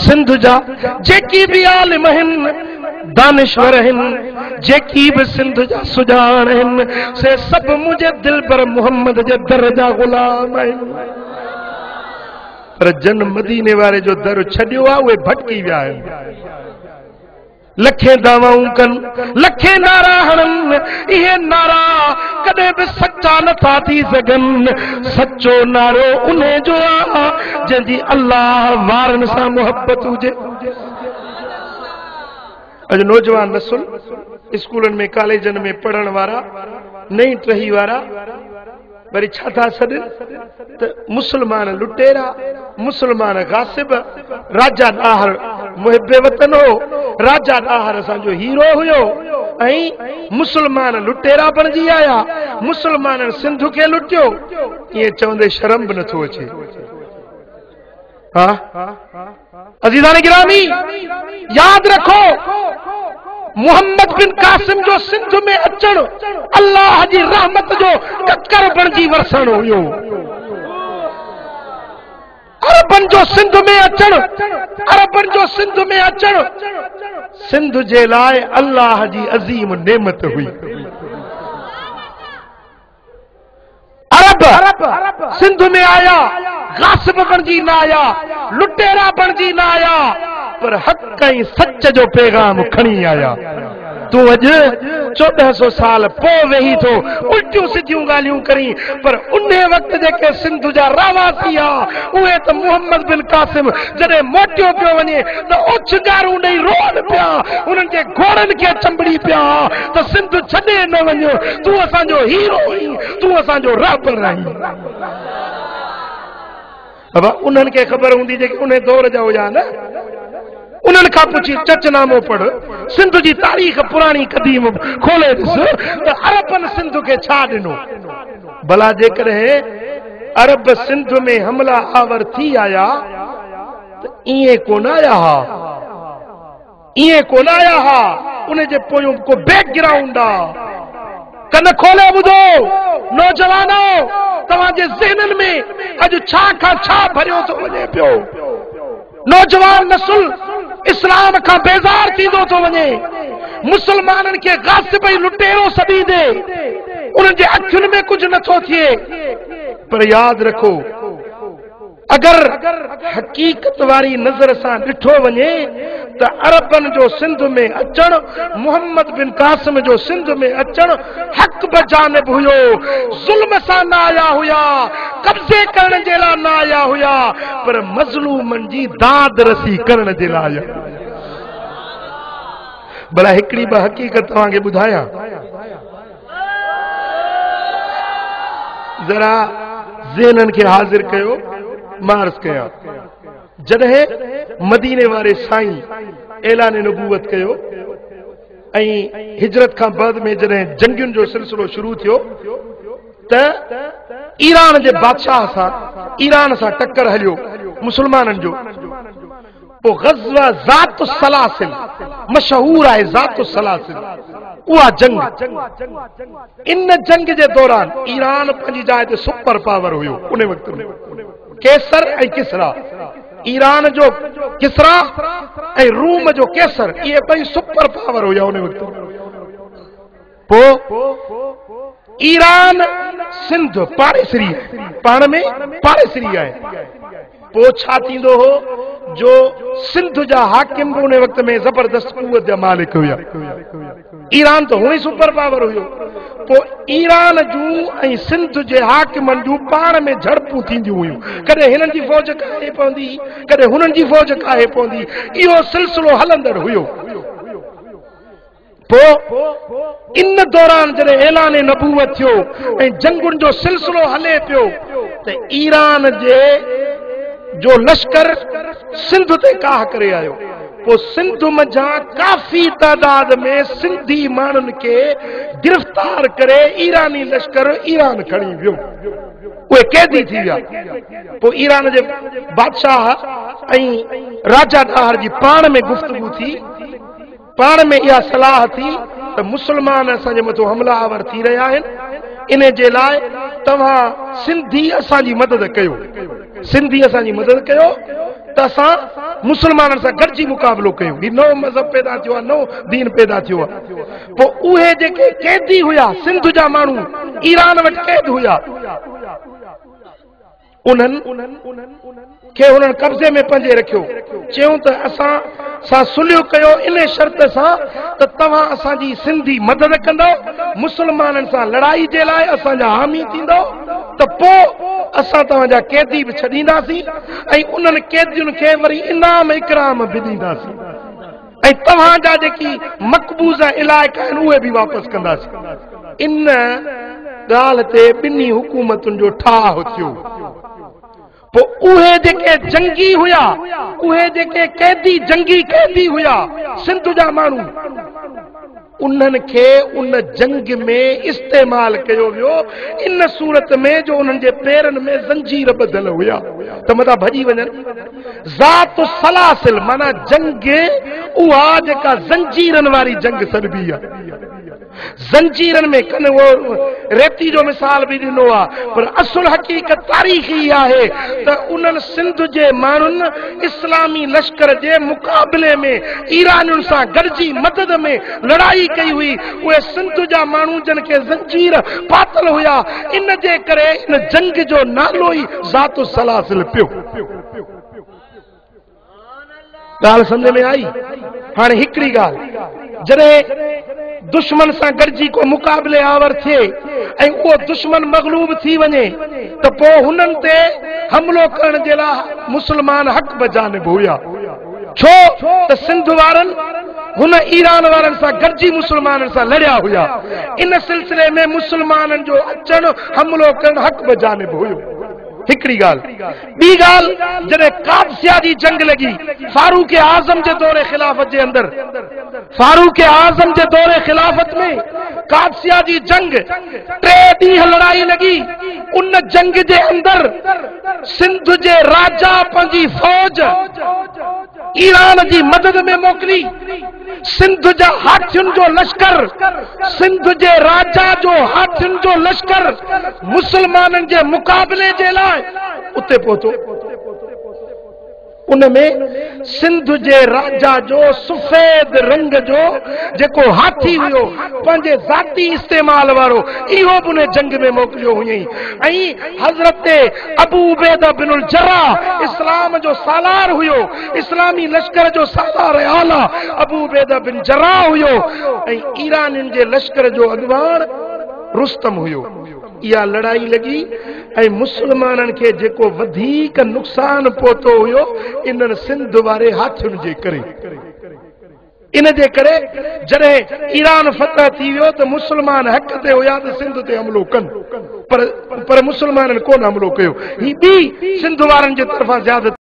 सिंध जा जेकी भी आलिम हिन दानिश्वर हिन जेकी भी सिंध जा सुजान हिन से सब मुझे दिल पर मोहम्मद जे दर जा गुलाम आहिन पर जन मदीने वारे जो दर छडियो आ उहे भटकी विया आहिन लखे दावाऊं कन लखे नारा हणन इहे नारा कदे भी सच्चा न था थी सघन सच्चो नारो उन्हें जो आ जंहिंजी अल्लाह वारन सां मोहब्बत हुजे अज नौजवान नस्ल स्कूलन में कॉलेजन में पढ़न वारा नई टही वारा वरी छा था सॾ त मुसलमान लुटेरा मुसलमान गासिब राजा ॾाहर मुहिब वतन हो राजा ॾाहर असांजो हीरो हुयो ऐं मुसलमान लुटेरा बणिजी आया मुसलमाननि सिंध खे लुटियो ईअं चवंदे शर्म बि नथो अचे अज़ीज़ान गिरामी याद रखो मोहम्मद बिन कासिम जो सिंध में अचण अल्लाह जी रहमत जो ककर बणिजी वरसण हुयो अरबन जो सिंध में अचण सिंध जे लाइ अल्लाह जी अज़ीम नेमत हुई अरब सिंध में आया गासिब बणिजी न आया लुटेरा बणिजी न आया पर हक़ ऐं सच जो पैगाम खणी आया तू अज 1400 साल पो वेही थो उल्टियूं सिधियूं ॻाल्हियूं करी पर उन वक्त जेके सिंध जा रहवासी आ उहे त मोहम्मद बिन कासिम जॾहिं मोटियो पियो वञे त ओछगारूं ॾेई रोअन पिया उन्हनि जे घोड़नि खे चंबड़ी पिया त सिंध छॾे न वञो तूं असांजो हीरो आहीं तूं असांजो रहबर आहीं बाबा उन्हनि खे ख़बर हूंदी जेके उन दौर जा हुया न उन्हनि खां पुछी चचनामो पढ़ सिंध जी तारीख़ पुराणी क़दीम खोले ॾिस त अरबन सिंध खे छा ॾिनो भला जेकॾहिं अरब सिंध में हमला आवर थी आया त ईअं कोन आया हा उन जे पोयों को बैकग्राउंड आ कन खोले ॿुधो नौजवानो तव्हांजे ज़हननि में अॼु छा खां छा भरियो थो वञे पियो नौजवान नस्ल इस्लाम का बेजार थींदो थो वञे मुसलमाननि खे गासिब ऐं लुटेरो सॾी दे उन्हनि जे अखियुनि में कुझु नथो थिए पर यादि रखो अगर हकीकत वारी नज़र सां ॾिठो वञे त अरबन जो सिंध में अचण मोहम्मद बिन कासिम जो सिंध में अचण हक़ बजानिब हुयो ज़ुल्म सां न आया हुया कब्ज़े करण जे लाइ न आया हुया पर मज़लूमनि जी दाद रसी करण जे लाइ आया भला हिकिड़ी ॿ हक़ीक़त तव्हांखे ॿुधायां ज़रा ज़हननि खे हाज़िर कयो मार्स कया जॾहिं मदीने वारे साईं ऐलान नबूवत कयो ऐं हिजरत खां बाद में जॾहिं जंगियुनि जो सिलसिलो शुरू थियो त ईरान जे बादशाह सां ईरान सां टक्कर हलियो मुसलमाननि जो पोइ ग़ज़वा ज़ात सलासिल मशहूर आहे ज़ात सलासिल उहा जंग इन जंग जे दौरान ईरान पंहिंजी जाइ ते सुपर पावर हुयो उन वक़्त में केसर ऐं किसरा ईरान जो किसरा ऐं रूम जो केसर इहे ॿई सुपर पावर हुया उन वक़्त पोइ ईरान सिंध पाड़ेसरी पाण में पाड़ेसरी आहे पोइ छा थींदो हो जो सिंध जा हाकिम बि उन वक़्त में ज़बरदस्त क़ुवत जा मालिक हुया ईरान तो हुई सुपर पावर हुयो पोइ ईरान जूं ऐं सिंध जे हाकिमनि जूं पाण में झड़पूं थींदियूं हुयूं कॾहिं हिननि जी फ़ौज काहे पवंदी कॾहिं हुननि जी फ़ौज काहे पवंदी इहो सिलसिलो हलंदड़ हुयो पोइ इन दौरान जॾहिं ऐलान नबूवत थियो ऐं जंगुनि जो सिलसिलो हले पियो त ईरान जे जो लश्कर सिंध ते काह करे आयो पोइ सिंध मंझां काफ़ी तादाद में सिंधी माण्हुनि खे गिरफ़्तार करे ईरानी लश्कर ईरान खणी वियो उहे कैदी थी विया पोइ ईरान जे बादशाह ऐं राजा ॾाहर जी पाण में गुफ़्तगू थी पाण में इहा सलाह थी त मुसलमान असांजे मथां हमला आवर थी रहिया आहिनि इन जे लाइ तव्हां सिंधी असांजी मदद कयो त असां मुसलमाननि सां गॾिजी मुक़ाबिलो कयूं। ही नओं मज़हब पैदा थियो आहे, नओं दीन पैदा थियो आहे। पोइ उहे जेके कैदी हुया सिंध जा माण्हू ईरान वटि कैद हुया, उन्हनि कब्ज़े में पंहिंजे रखियो। चयूं त असां सां सुलह कयो इन शर्त सां त तव्हां असांजी सिंधी मदद कंदो, मुसलमाननि सां लड़ाई जे लाइ असांजा हामी थींदो, त पोइ असां तव्हांजा कैदी बि छॾींदासीं ऐं उन्हनि कैदियुनि खे वरी इनाम इकराम बि ॾींदासीं ऐं तव्हांजा जेकी मक़बूज़ इलाइक़ा आहिनि उहे बि वापसि कंदासीं। इन ॻाल्हि ते ॿिन्ही हुकूमतुनि जो ठाह थियो। पोइ उहे जेके जंगी हुया, उहे जेके जंगी कैदी हुया सिंध जा माण्हू, उन्हनि खे उन जंग में इस्तेमाल कयो वियो इन सूरत में जो उन्हनि जे पेरनि में ज़ंजीर ॿधल हुया त मथां भॼी वञनि। ज़ात सलासिल माना जंग उहा जेका ज़ंजीरनि वारी जंग सॾिबी आहे। ज़ंजीरनि में कनि वो रेती जो मिसाल बि ॾिनो आहे, पर असुल हक़ीक़त तारीख़ी आहे त उन्हनि सिंध जे माण्हुनि इस्लामी लश्कर जे मुक़ाबले में ईरानियुनि सां गॾिजी मदद में लड़ाई कई हुई। उहे सिंध जा माण्हू जिन खे ज़ंजीर पातल हुया, इन जे करे इन जंग जो नालो ई ज़ात सलासिल पियो। ॻाल्हि सम्झ में आई? हाणे हिकिड़ी ॻाल्हि, जॾहिं दुश्मन सां गॾिजी को मुक़ाबले आवर थिए ऐं उहो दुश्मन मग़लूब थी वञे त पोइ हुननि ते हमिलो करण जे लाइ मुस्लमान हक़ बजानिब हुया। छो त सिंध वारनि हुन ईरान वारनि सां गॾिजी मुसलमाननि सां लड़िया हुया। इन सिलसिले में मुसलमाननि जो अचणु हमिलो करणु हक़ बजानिब हुयो। हिकिड़ी ॻाल्हि। ॿी ॻाल्हि, जॾहिं कादसिया जी जंग लॻी फारूक आज़म जे दौरे ख़िलाफ़त जे अंदरि, फारूक आज़म जे दौरे ख़िलाफ़त में कादसिया जी जंग 3 ॾींहं लड़ाई लॻी। उन जंग जे अंदरि सिंध जे राजा पंहिंजी फौज ईरान जी मदद में मोकिली। सिंध जा हाथियुनि जो लश्कर, सिंध जे राजा जो हाथियुनि जो लश्कर मुसलमाननि जे मुक़ाबले जे लाइ उते पहुतो। उनमें सिंध जे राजा जो सफ़ेद रंग जो जेको हाथी हुयो पंहिंजे ज़ाती इस्तेमाल वारो, इहो बि उन जंग में मोकिलियो हुयईं। ऐं हज़रत अबू उबैदा बिनुल जर्राह इस्लाम जो सालार हुयो, इस्लामी लश्कर जो सालार आला अबू उबैदा बिन जर्राह हुयो ऐं ईरानियुनि जे लश्कर जो अॻवान रुस्तम हुयो। इहा लड़ाई लॻी ऐं मुसलमाननि खे जेको वधीक नुक़सान पहुतो हुयो इन्हनि सिंध वारे हाथियुनि जे करे। इन जे करे जॾहिं ईरान फतह थी वियो त मुसलमान हक़ ते हुया त सिंध ते हमिलो कनि, पर मुसलमाननि कोन हमिलो कयो। ही ॿी सिंध वारनि जे तरफ़ां ज़्यादती